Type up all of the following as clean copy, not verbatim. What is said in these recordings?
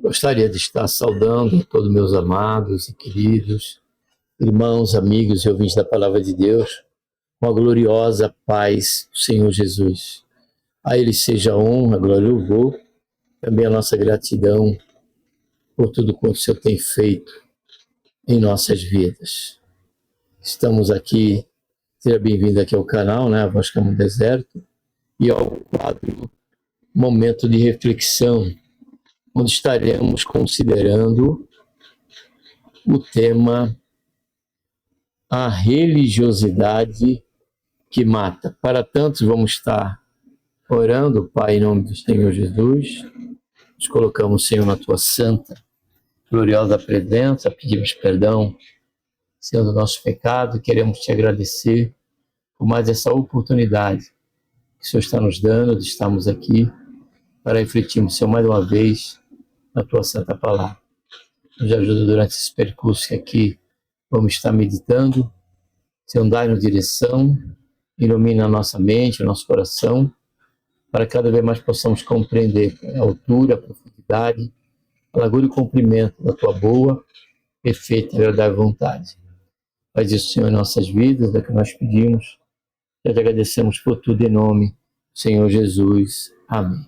Gostaria de estar saudando todos meus amados e queridos irmãos, amigos e ouvintes da Palavra de Deus, com a gloriosa paz do Senhor Jesus. A Ele seja a honra, a glória e o louvor, também a nossa gratidão por tudo quanto o Senhor tem feito em nossas vidas. Estamos aqui, seja bem-vindo aqui ao canal, né, A Voz Clama no Deserto, e ao quadro Momento de Reflexão, onde estaremos considerando o tema A Religiosidade que Mata. Para tanto, vamos estar orando, Pai, em nome do Senhor Jesus. Nos colocamos, Senhor, na Tua santa, gloriosa presença, pedimos perdão, Senhor, do nosso pecado, queremos Te agradecer por mais essa oportunidade que o Senhor está nos dando de estarmos aqui para refletirmos, Senhor, mais uma vez na Tua santa palavra. Nos ajuda durante esse percurso que aqui vamos estar meditando. Senhor, dai-nos direção, ilumina a nossa mente, o nosso coração, para que cada vez mais possamos compreender a altura, a profundidade, a largura e o comprimento da Tua boa, perfeita e agradável vontade. Faz isso, Senhor, em nossas vidas, é o que nós pedimos. E te agradecemos por tudo em nome do Senhor Jesus. Amém.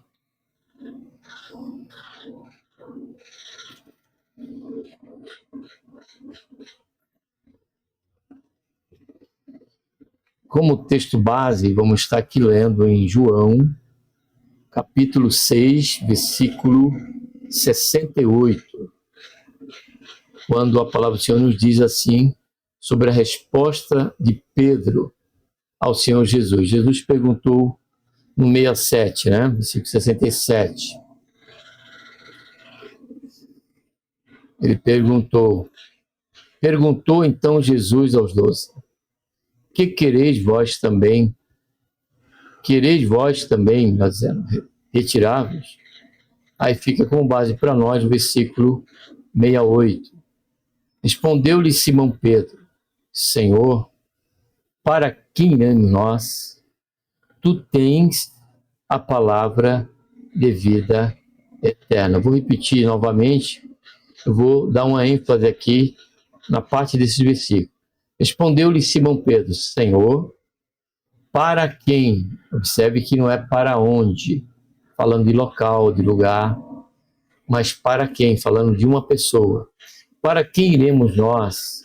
Como texto base, vamos estar aqui lendo em João, capítulo 6, versículo 68, quando a palavra do Senhor nos diz assim, sobre a resposta de Pedro ao Senhor Jesus. Jesus perguntou no 67, né? Versículo 67. Ele perguntou então Jesus aos 12, que quereis vós também? Quereis vós também, nós dizemos, retirar-vos? Aí fica como base para nós o versículo 68. Respondeu-lhe Simão Pedro, Senhor, para quem iremos nós? Tu tens a palavra de vida eterna. Vou repetir novamente, eu vou dar uma ênfase aqui na parte desse versículo. Respondeu-lhe Simão Pedro, Senhor, para quem? Observe que não é para onde, falando de local, de lugar, mas para quem? Falando de uma pessoa. Para quem iremos nós?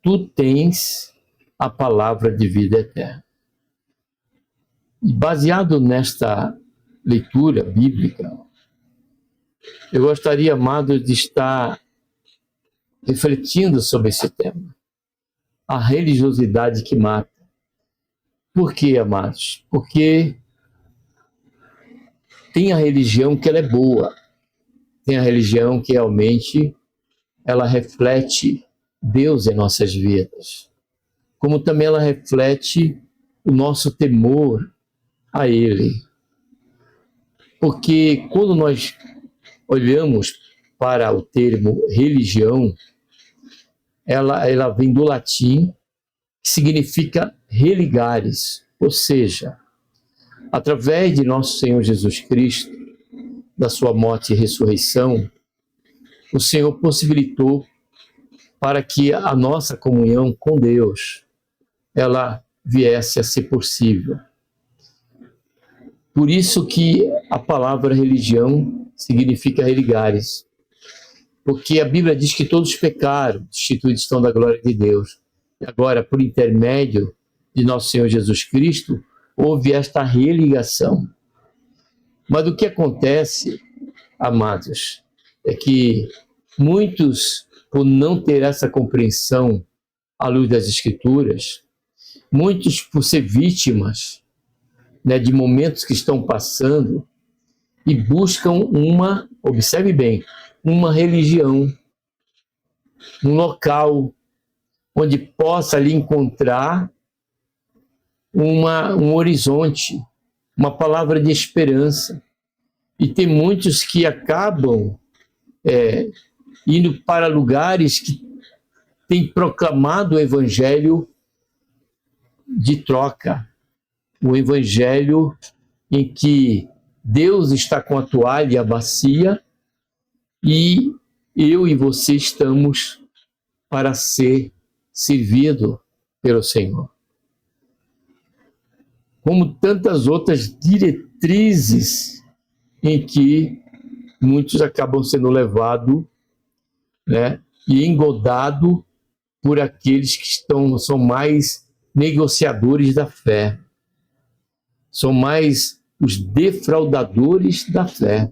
Tu tens a palavra de vida eterna. E baseado nesta leitura bíblica, eu gostaria, amado, de estar refletindo sobre esse tema. A religiosidade que mata. Por quê, amados? Porque tem a religião que ela é boa, tem a religião que realmente ela reflete Deus em nossas vidas, como também ela reflete o nosso temor a Ele. Porque quando nós olhamos para o termo religião, ela vem do latim, que significa religares, ou seja, através de nosso Senhor Jesus Cristo, da sua morte e ressurreição, o Senhor possibilitou para que a nossa comunhão com Deus, ela viesse a ser possível. Por isso que a palavra religião significa religares, porque a Bíblia diz que todos pecaram, destituídos estão da glória de Deus. E agora, por intermédio de nosso Senhor Jesus Cristo, houve esta religação. Mas o que acontece, amados, é que muitos, por não ter essa compreensão à luz das Escrituras, muitos por ser vítimas, né, de momentos que estão passando e buscam observe bem, uma religião, um local onde possa ali encontrar um horizonte, uma palavra de esperança. E tem muitos que acabam indo para lugares que têm proclamado o evangelho de troca, o evangelho em que Deus está com a toalha e a bacia e eu e você estamos para ser servido pelo Senhor. Como tantas outras diretrizes em que muitos acabam sendo levados, né, e engodados por aqueles que são mais negociadores da fé, são mais os defraudadores da fé,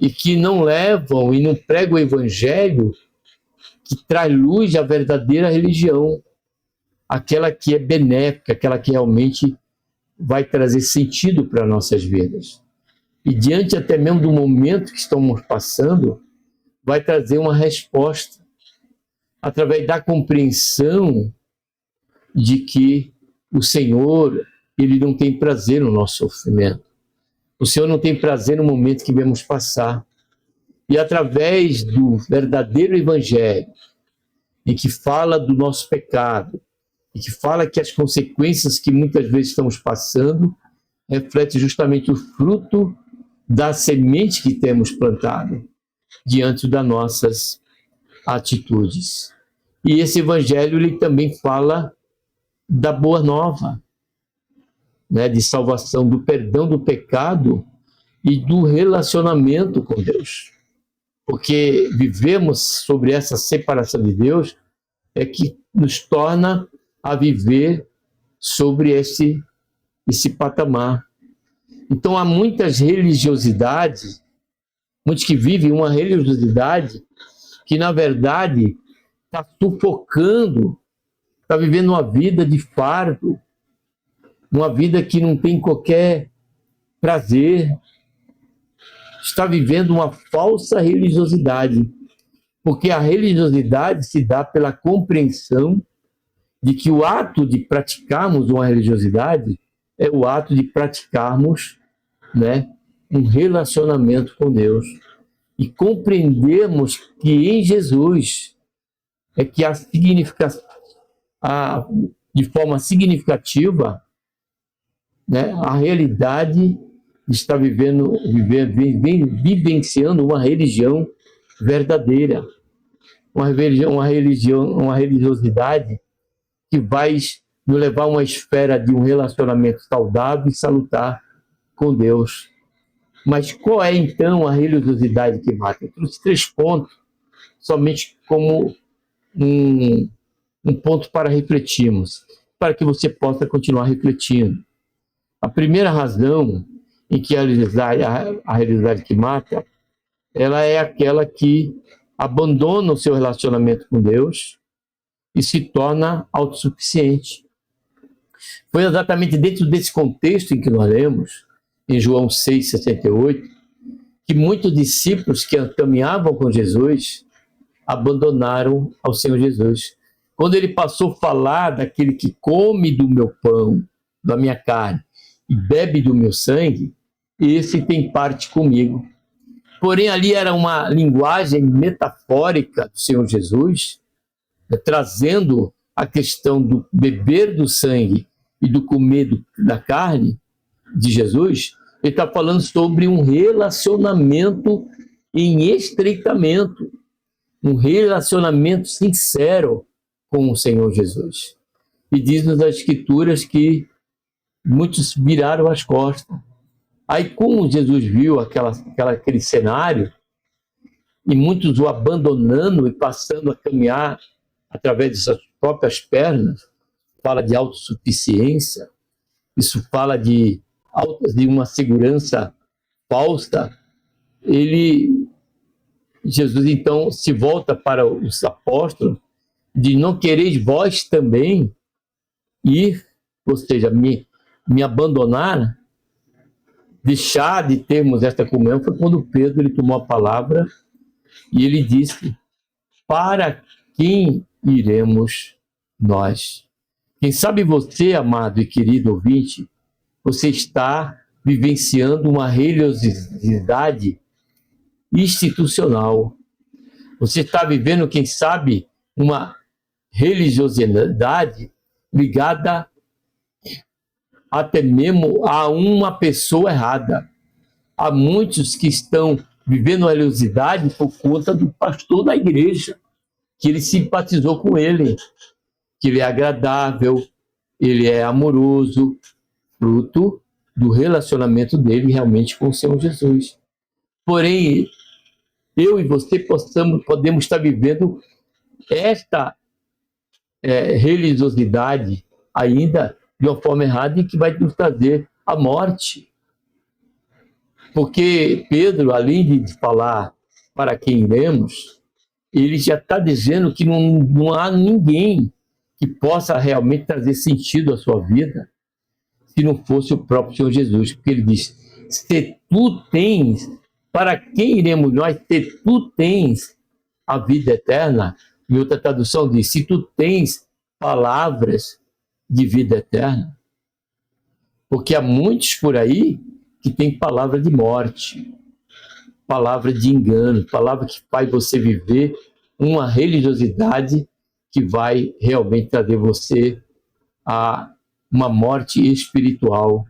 e que não levam e não pregam o evangelho que traz luz à verdadeira religião, aquela que é benéfica, aquela que realmente vai trazer sentido para nossas vidas. E diante até mesmo do momento que estamos passando, vai trazer uma resposta através da compreensão de que o Senhor, ele não tem prazer no nosso sofrimento. O Senhor não tem prazer no momento que vamos passar. E através do verdadeiro evangelho, em que fala do nosso pecado, e que fala que as consequências que muitas vezes estamos passando refletem justamente o fruto da semente que temos plantado diante das nossas atitudes. E esse evangelho ele também fala da boa nova, né, de salvação, do perdão do pecado e do relacionamento com Deus. Porque vivemos sobre essa separação de Deus é que nos torna a viver sobre esse patamar. Então há muitas religiosidades, muitos que vivem uma religiosidade que na verdade está sufocando, está vivendo uma vida de fardo, uma vida que não tem qualquer prazer, está vivendo uma falsa religiosidade, porque a religiosidade se dá pela compreensão de que o ato de praticarmos uma religiosidade é o ato de praticarmos, né, um relacionamento com Deus e compreendermos que em Jesus é que de forma significativa, né, a realidade está vivenciando uma religião verdadeira, uma religiosidade que vai nos levar a uma esfera de um relacionamento saudável e salutar com Deus. Mas qual é então a religiosidade que mata? Eu trouxe 3 pontos, somente como um ponto para refletirmos, para que você possa continuar refletindo. A primeira razão em que a religiosidade que mata, ela é aquela que abandona o seu relacionamento com Deus e se torna autossuficiente. Foi exatamente dentro desse contexto em que nós lemos, em João 6,68, que muitos discípulos que caminhavam com Jesus abandonaram ao Senhor Jesus. Quando ele passou a falar daquele que come do meu pão, da minha carne, e bebe do meu sangue, esse tem parte comigo. Porém, ali era uma linguagem metafórica do Senhor Jesus, trazendo a questão do beber do sangue e do comer da carne de Jesus. Ele está falando sobre um relacionamento em estreitamento, um relacionamento sincero com o Senhor Jesus. E diz-nos as Escrituras que muitos viraram as costas. Aí, como Jesus viu aquele cenário, e muitos o abandonando e passando a caminhar através de suas próprias pernas, fala de autossuficiência, isso fala de uma segurança falsa, Jesus então se volta para os apóstolos, de não quereis vós também ir, ou seja, me abandonar, deixar de termos esta comunhão. Foi quando Pedro ele tomou a palavra e ele disse: para quem iremos nós? Quem sabe você, amado e querido ouvinte, você está vivenciando uma religiosidade institucional. Você está vivendo, quem sabe, uma religiosidade ligada até mesmo a uma pessoa errada. Há muitos que estão vivendo a religiosidade por conta do pastor da igreja, que ele simpatizou com ele, que ele é agradável, ele é amoroso, fruto do relacionamento dele realmente com o Senhor Jesus. Porém, eu e você podemos estar vivendo esta religiosidade ainda de uma forma errada e que vai nos trazer a morte. Porque Pedro, além de falar para quem iremos, ele já está dizendo que não há ninguém que possa realmente trazer sentido à sua vida se não fosse o próprio Senhor Jesus. Porque ele diz, se tu tens, para quem iremos nós? Se tu tens a vida eterna, em outra tradução diz, se tu tens palavras de vida eterna. Porque há muitos por aí que têm palavra de morte, palavra de engano, palavra que faz você viver uma religiosidade que vai realmente trazer você a uma morte espiritual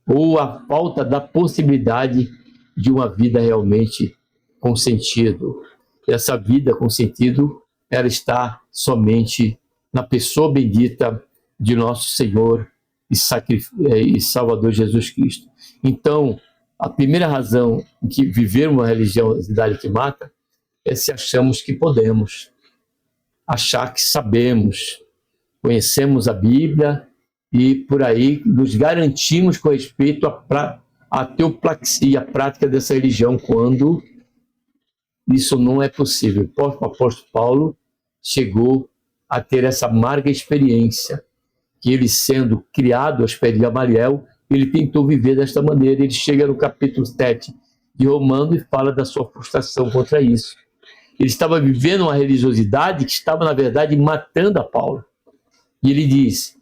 ou a falta da possibilidade de uma vida realmente com sentido. Essa vida com sentido, ela está somente na pessoa bendita de nosso Senhor e Salvador Jesus Cristo. Então, a primeira razão em que viver uma religiosidade que mata é se achamos que podemos, achar que sabemos, conhecemos a Bíblia e por aí nos garantimos com respeito à teoplaxia, a prática dessa religião, quando isso não é possível. O apóstolo Paulo chegou a ter essa amarga experiência, que ele, sendo criado aos pés de Gamaliel, ele tentou viver desta maneira. Ele chega no capítulo 7 de Romanos e fala da sua frustração contra isso. Ele estava vivendo uma religiosidade que estava, na verdade, matando a Paulo. E ele diz,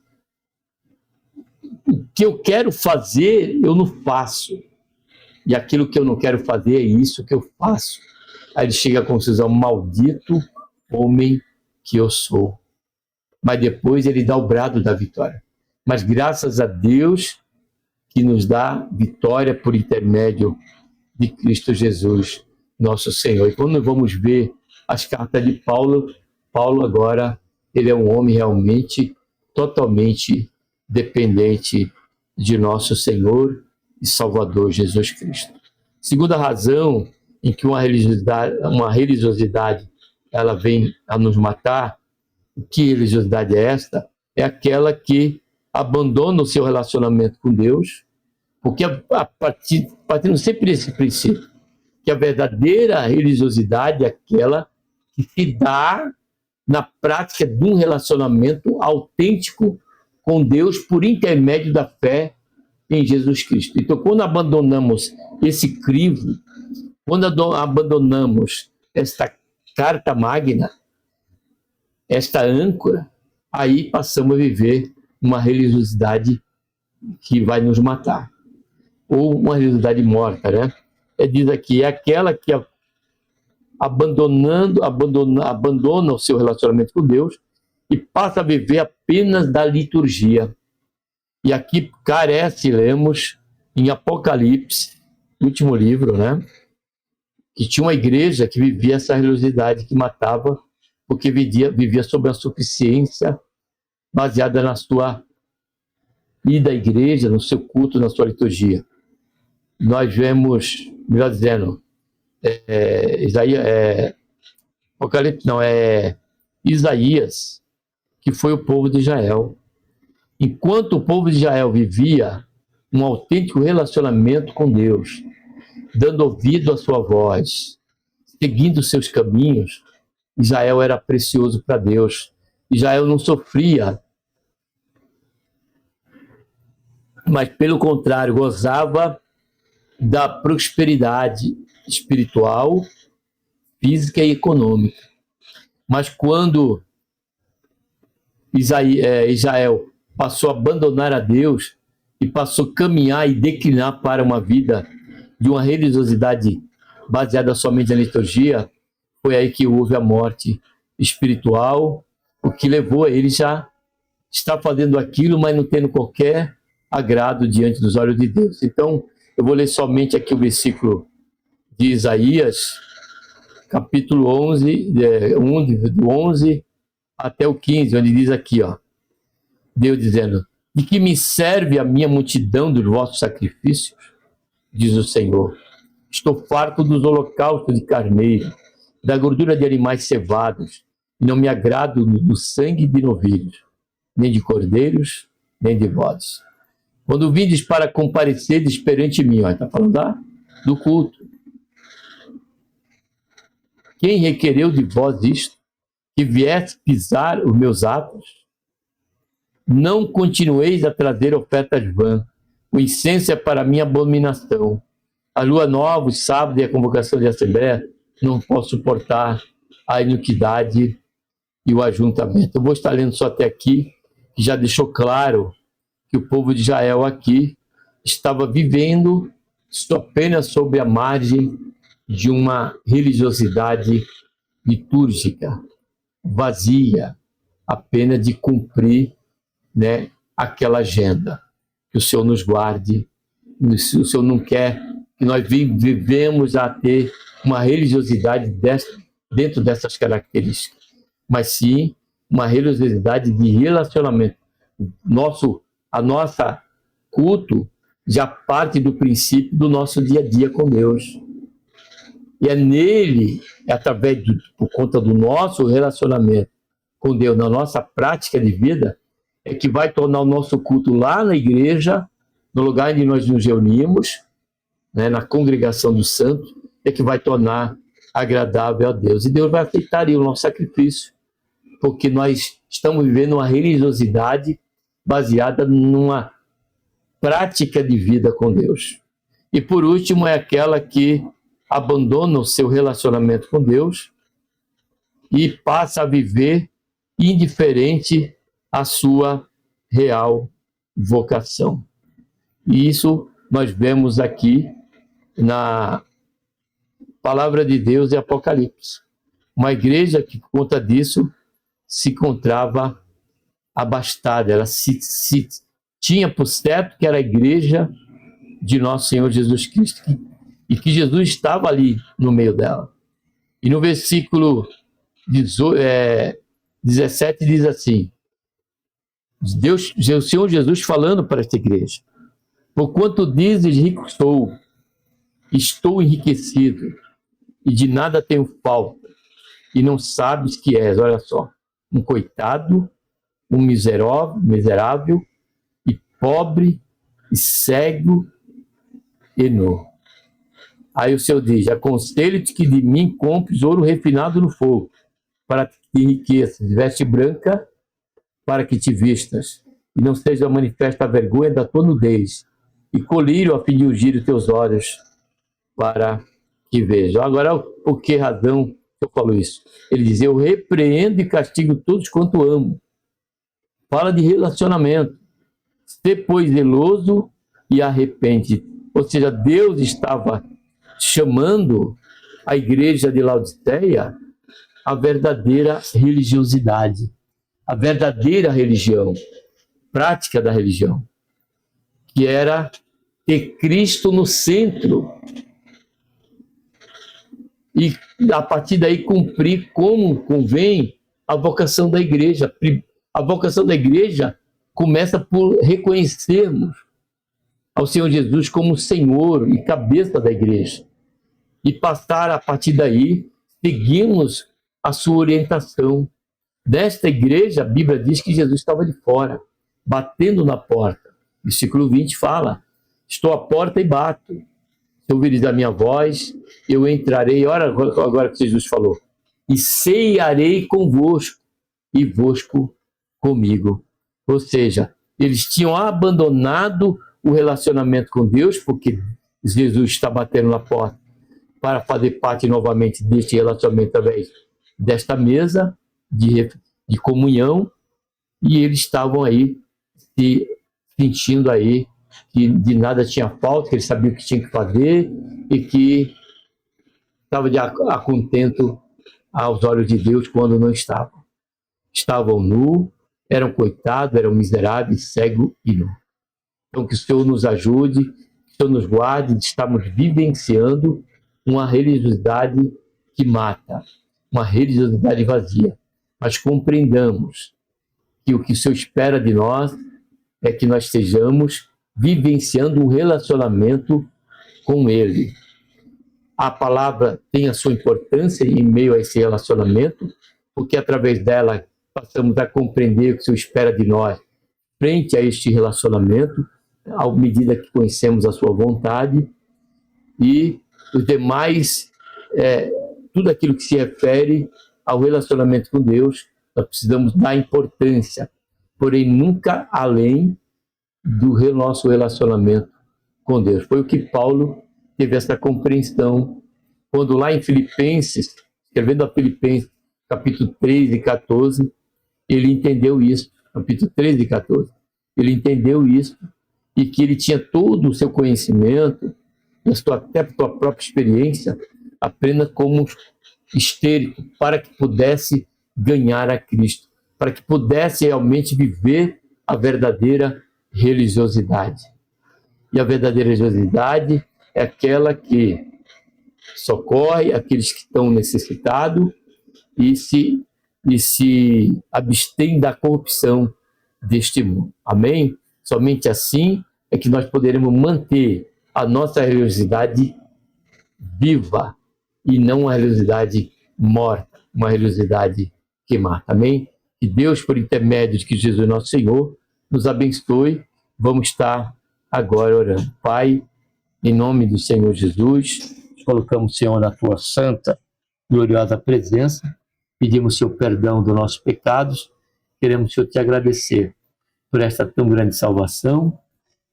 o que eu quero fazer, eu não faço. E aquilo que eu não quero fazer é isso que eu faço. Aí ele chega à conclusão, maldito homem que eu sou. Mas depois ele dá o brado da vitória. Mas graças a Deus que nos dá vitória por intermédio de Cristo Jesus, nosso Senhor. E quando vamos ver as cartas de Paulo, Paulo agora, ele é um homem realmente totalmente dependente de nosso Senhor e Salvador Jesus Cristo. Segunda razão em que uma religiosidade ela vem a nos matar, que religiosidade é esta? É aquela que abandona o seu relacionamento com Deus, porque partindo sempre desse princípio, que a verdadeira religiosidade é aquela que se dá na prática de um relacionamento autêntico com Deus por intermédio da fé em Jesus Cristo. Então, quando abandonamos esse crivo, quando abandonamos esta carta magna, esta âncora, aí passamos a viver uma religiosidade que vai nos matar. Ou uma religiosidade morta, né? Diz aqui, é aquela que abandona o seu relacionamento com Deus e passa a viver apenas da liturgia. E aqui lemos em Apocalipse, último livro, né? Que tinha uma igreja que vivia essa religiosidade que matava, porque vivia sob a suficiência baseada na sua ida à igreja, no seu culto, na sua liturgia. Nós vemos, melhor dizendo, Isaías, que foi o povo de Israel. Enquanto o povo de Israel vivia um autêntico relacionamento com Deus, dando ouvido à sua voz, seguindo seus caminhos, Israel era precioso para Deus. Israel não sofria, mas pelo contrário, gozava da prosperidade espiritual, física e econômica. Mas quando Israel passou a abandonar a Deus e passou a caminhar e declinar para uma vida de uma religiosidade baseada somente na liturgia, foi aí que houve a morte espiritual, o que levou a ele já estar fazendo aquilo, mas não tendo qualquer agrado diante dos olhos de Deus. Então, eu vou ler somente aqui o versículo de Isaías, capítulo 11, do 11 até o 15, onde diz aqui, ó, Deus dizendo: de que me serve a minha multidão dos vossos sacrifícios? Diz o Senhor. Estou farto dos holocaustos de carneiro, da gordura de animais cevados, e não me agrado do sangue de novilhos, nem de cordeiros, nem de bodes. Quando vindes para compareceres perante mim, está falando do culto. Quem requereu de vós isto? Que viesse pisar os meus atos? Não continueis a trazer ofertas vãs. O incenso é para mim abominação. A lua nova, o sábado e a convocação de assembleia, não posso suportar a iniquidade e o ajuntamento. Eu vou estar lendo só até aqui, que já deixou claro que o povo de Israel aqui estava vivendo apenas sobre a margem de uma religiosidade litúrgica, vazia, apenas de cumprir, né, aquela agenda. Que o Senhor nos guarde. O Senhor não quer que nós vivemos a ter uma religiosidade dentro dessas características, mas sim uma religiosidade de relacionamento. A nossa culto já parte do princípio do nosso dia a dia com Deus. E é nele, por conta do nosso relacionamento com Deus, na nossa prática de vida, é que vai tornar o nosso culto lá na igreja, no lugar onde nós nos reunimos, né, na congregação dos santos, é que vai tornar agradável a Deus. E Deus vai aceitar o nosso sacrifício, porque nós estamos vivendo uma religiosidade baseada numa prática de vida com Deus. E por último, é aquela que abandona o seu relacionamento com Deus e passa a viver indiferente à sua real vocação. E isso nós vemos aqui na palavra de Deus em Apocalipse. Uma igreja que, por conta disso, se encontrava abastada. Ela tinha por certo que era a igreja de nosso Senhor Jesus Cristo, e que Jesus estava ali no meio dela. E no versículo 17 diz assim, o Senhor Jesus falando para esta igreja: porquanto dizes, rico sou, estou enriquecido, e de nada tenho falta, e não sabes que és, olha só, um coitado, um miserável, e pobre, e cego, e nu. Aí o Senhor diz: aconselho-te que de mim compres ouro refinado no fogo, para que te enriqueças, veste branca, para que te vistas, e não seja manifesta a vergonha da tua nudez, e colírio a fim de ungir os teus olhos, para que vejam. Agora, por que razão eu falo isso? Ele diz: eu repreendo e castigo todos quanto amo. Fala de relacionamento. Sê, pois, zeloso e arrepende. Ou seja, Deus estava chamando a igreja de Laodiceia a verdadeira religiosidade, a verdadeira religião, prática da religião, que era ter Cristo no centro e, a partir daí, cumprir como convém a vocação da igreja. A vocação da igreja começa por reconhecermos ao Senhor Jesus como Senhor e cabeça da igreja. E passar, a partir daí, seguimos a sua orientação. Desta igreja, a Bíblia diz que Jesus estava de fora, batendo na porta. Versículo 20 fala: estou à porta e bato. Se ouvires a minha voz, eu entrarei. Olha agora que Jesus falou: e ceiarei convosco, e vosco comigo. Ou seja, eles tinham abandonado o relacionamento com Deus, porque Jesus está batendo na porta para fazer parte novamente deste relacionamento através desta mesa de comunhão, e eles estavam aí se sentindo aí que de nada tinha falta, que eles sabiam o que tinha que fazer e que estavam de contento aos olhos de Deus quando não estavam. Estavam nus, eram coitados, eram miseráveis, cegos e nu. Então, que o Senhor nos ajude, que o Senhor nos guarde de estarmos vivenciando uma religiosidade que mata, uma religiosidade vazia. Mas compreendamos que o que o Senhor espera de nós é que nós estejamos vivenciando um relacionamento com Ele. A palavra tem a sua importância em meio a esse relacionamento, porque através dela passamos a compreender o que o Senhor espera de nós frente a este relacionamento, à medida que conhecemos a sua vontade, e os demais, tudo aquilo que se refere ao relacionamento com Deus, nós precisamos dar importância, porém nunca além do nosso relacionamento com Deus. Foi o que Paulo teve essa compreensão quando lá em Filipenses, escrevendo a Filipenses, capítulo 3 e 14, ele entendeu isso, capítulo 3 e 14, ele entendeu isso, e que ele tinha todo o seu conhecimento, até a sua própria experiência, apenas como histérico, para que pudesse ganhar a Cristo, para que pudesse realmente viver a verdadeira religiosidade. E a verdadeira religiosidade é aquela que socorre aqueles que estão necessitados e se abstém da corrupção deste mundo. Amém? Somente assim é que nós poderemos manter a nossa religiosidade viva e não uma religiosidade morta, uma religiosidade que mata. Amém? Que Deus, por intermédio de que Jesus nosso Senhor, nos abençoe. Vamos estar agora orando. Pai, em nome do Senhor Jesus, colocamos, Senhor, na tua santa, gloriosa presença, pedimos, Senhor, perdão dos nossos pecados, queremos, Senhor, te agradecer por esta tão grande salvação,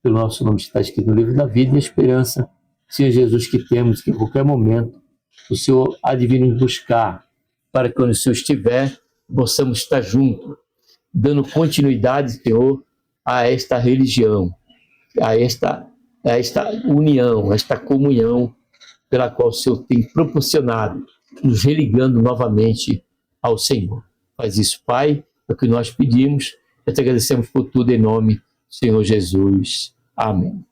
pelo nosso nome está escrito no livro da vida e a esperança, Senhor Jesus, que temos, que em qualquer momento o Senhor há de vir nos buscar, para que quando o Senhor estiver, possamos estar juntos, dando continuidade, Senhor, a esta religião, a esta união, a esta comunhão pela qual o Senhor tem proporcionado, nos religando novamente ao Senhor. Faz isso, Pai, é o que nós pedimos, e te agradecemos por tudo em nome do Senhor Jesus. Amém.